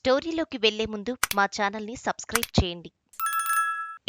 స్టోరీలోకి వెళ్లే ముందు మా ఛానల్ని సబ్స్క్రైబ్ చేయండి.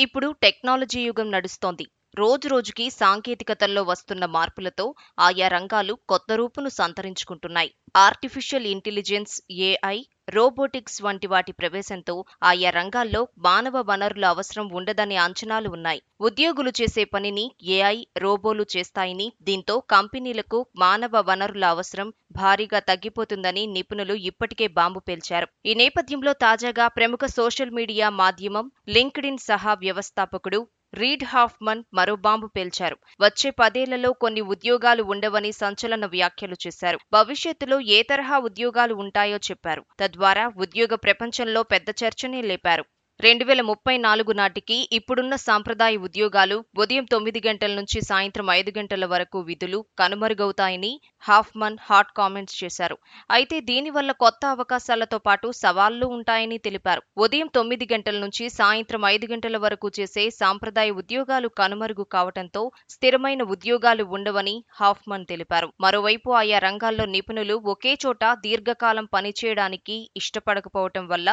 ఇప్పుడు టెక్నాలజీ యుగం నడుస్తోంది. రోజురోజుకి సాంకేతికతల్లో వస్తున్న మార్పులతో ఆయా రంగాలు కొత్త రూపును సంతరించుకుంటున్నాయి. ఆర్టిఫిషియల్ ఇంటెలిజెన్స్, ఏఐ, రోబోటిక్స్ వంటి వాటి ప్రవేశంతో ఆయా రంగాల్లో మానవ వనరుల అవసరం ఉండదనే అంచనాలు ఉన్నాయి. ఉద్యోగులు చేసే పనిని ఏఐ, రోబోలు చేస్తాయని, దీంతో కంపెనీలకు మానవ వనరుల అవసరం భారీగా తగ్గిపోతుందని నిపుణులు ఇప్పటికే బాంబు పేల్చారు. ఈ నేపథ్యంలో తాజాగా ప్రముఖ సోషల్ మీడియా మాధ్యమం లింక్డ్ఇన్ సహా వ్యవస్థాపకుడు రీడ్ హాఫ్మన్ మరో బాంబు పేల్చారు. వచ్చే 10 ఏళ్లలో కొన్ని ఉద్యోగాలు ఉండవని సంచలన వ్యాఖ్యలు చేశారు. భవిష్యత్తులో ఏ తరహా ఉద్యోగాలు ఉంటాయో చెప్పారు. తద్వారా ఉద్యోగ ప్రపంచంలో పెద్ద చర్చనే లేపారు. 2034 నాటికి ఇప్పుడున్న సాంప్రదాయ ఉద్యోగాలు ఉదయం 9 గంటల నుంచి సాయంత్రం 5 గంటల వరకు విధులు కనుమరుగవుతాయని హాఫ్మన్ హాట్ కామెంట్స్ చేశారు. అయితే దీనివల్ల కొత్త అవకాశాలతో పాటు సవాళ్లు ఉంటాయని తెలిపారు. ఉదయం 9 గంటల నుంచి సాయంత్రం 5 గంటల వరకు చేసే సాంప్రదాయ ఉద్యోగాలు కనుమరుగు కావడంతో స్థిరమైన ఉద్యోగాలు ఉండవని హాఫ్మన్ తెలిపారు. మరోవైపు ఆయా రంగాల్లో నిపుణులు ఒకే చోట దీర్ఘకాలం పనిచేయడానికి ఇష్టపడకపోవటం వల్ల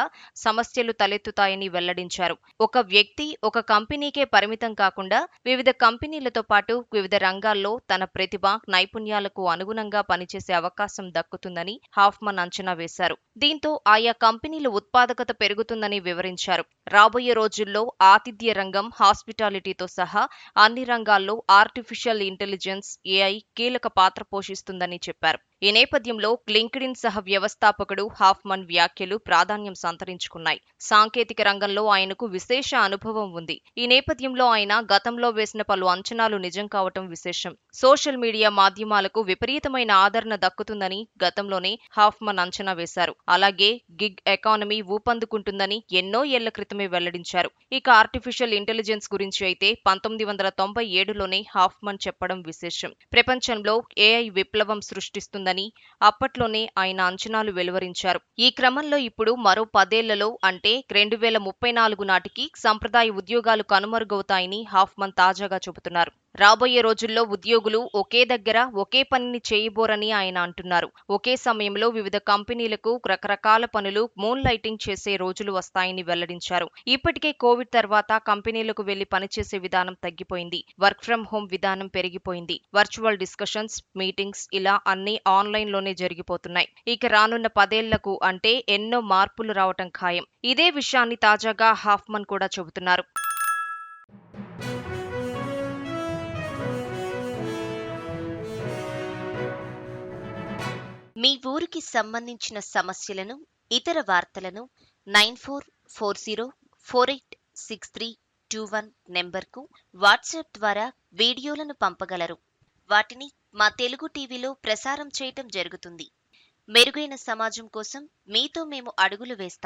సమస్యలు తలెత్తుతాయని వెల్లడించారు. ఒక వ్యక్తి ఒక కంపెనీకే పరిమితం కాకుండా వివిధ కంపెనీలతో పాటు వివిధ రంగాల్లో తన ప్రతిభ, నైపుణ్యాలకు అనుగుణంగా పనిచేసే అవకాశం దక్కుతుందని హాఫ్మన్ అంచనా వేశారు. దీంతో ఆయా కంపెనీల ఉత్పాదకత పెరుగుతుందని వివరించారు. రాబోయే రోజుల్లో ఆతిథ్య రంగం, హాస్పిటాలిటీతో సహా అన్ని రంగాల్లో ఆర్టిఫిషియల్ ఇంటెలిజెన్స్, ఏఐ కీలక పాత్ర పోషిస్తుందని చెప్పారు. ఈ నేపథ్యంలో లింక్డ్ఇన్ సహ వ్యవస్థాపకుడు హాఫ్మన్ వ్యాఖ్యలు ప్రాధాన్యం సంతరించుకున్నాయి. సాంకేతిక రంగంలో ఆయనకు విశేష అనుభవం ఉంది. ఈ నేపథ్యంలో ఆయన గతంలో వేసిన పలు అంచనాలు నిజం కావటం విశేషం. సోషల్ మీడియా మాధ్యమాలకు విపరీతమైన ఆదరణ దక్కుతుందని గతంలోనే హాఫ్మన్ అంచనా వేశారు. అలాగే గిగ్ ఎకానమీ ఊపందుకుంటుందని ఎన్నో ఏళ్ల క్రితమే వెల్లడించారు. ఇక ఆర్టిఫిషియల్ ఇంటెలిజెన్స్ గురించి అయితే 1997లోనే హాఫ్మన్ చెప్పడం విశేషం. ప్రపంచంలో ఏఐ విప్లవం సృష్టిస్తుందని అప్పట్లోనే ఆయన అంచనాలు వెలువరించారు. ఈ క్రమంలో ఇప్పుడు మరో 10 ఏళ్లలో అంటే 2034 నాటికి సంప్రదాయ ఉద్యోగాలు కనుమరుగవుతాయని హాఫ్మన్ తాజాగా చెబుతున్నారు. రాబోయే రోజుల్లో ఉద్యోగులు ఒకే దగ్గర ఒకే పనిని చేయబోరని ఆయన అంటున్నారు. ఒకే సమయంలో వివిధ కంపెనీలకు రకరకాల పనులు మూన్ లైటింగ్ చేసే రోజులు వస్తాయని వెల్లడించారు. ఇప్పటికే కోవిడ్ తర్వాత కంపెనీలకు వెళ్లి పనిచేసే విధానం తగ్గిపోయింది. వర్క్ ఫ్రం హోం విధానం పెరిగిపోయింది. వర్చువల్ డిస్కషన్స్, మీటింగ్స్ ఇలా అన్ని ఆన్లైన్లోనే జరిగిపోతున్నాయి. ఇక రానున్న 10 ఏళ్లకు అంటే ఎన్నో మార్పులు రావటం ఖాయం. ఇదే విషయాన్ని తాజాగా హాఫ్మన్ కూడా చెబుతున్నారు. మీ ఊరికి సంబంధించిన సమస్యలను, ఇతర వార్తలను 9440486321 నెంబర్కు వాట్సాప్ ద్వారా వీడియోలను పంపగలరు. వాటిని మా తెలుగు టీవీలో ప్రసారం చేయటం జరుగుతుంది. మెరుగైన సమాజం కోసం మీతో మేము అడుగులు వేస్తాం.